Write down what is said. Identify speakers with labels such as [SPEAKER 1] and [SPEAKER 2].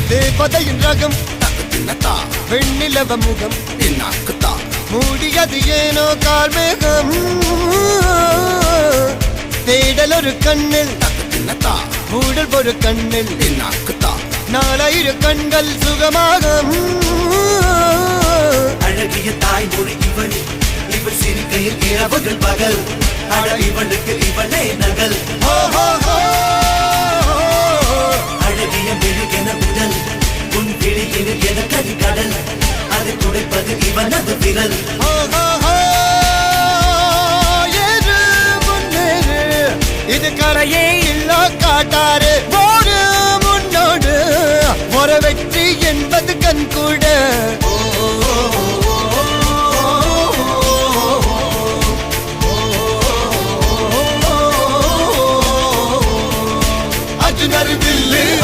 [SPEAKER 1] தேவதையின் ரகம் வெண்ணிலவ முகம் மூடியது ஏனோ கார்மேகம் தேடல் ஒரு கண்ணில் மூடல் ஒரு கண்ணில் நாலாயிர கண்கள் சுகமாக
[SPEAKER 2] அழகிய தாய்மொழி இவள் இவள் சிரிக்கையில் இரவுகள் பகல் அழ இவளுக்கு இவளே நகல் அழகிய மெழுகென உடல் உன் விழியில் என கரிகடல் அது துடைப்பது இவனது விரல்
[SPEAKER 1] இது கரையே இல்ல காட்டாரு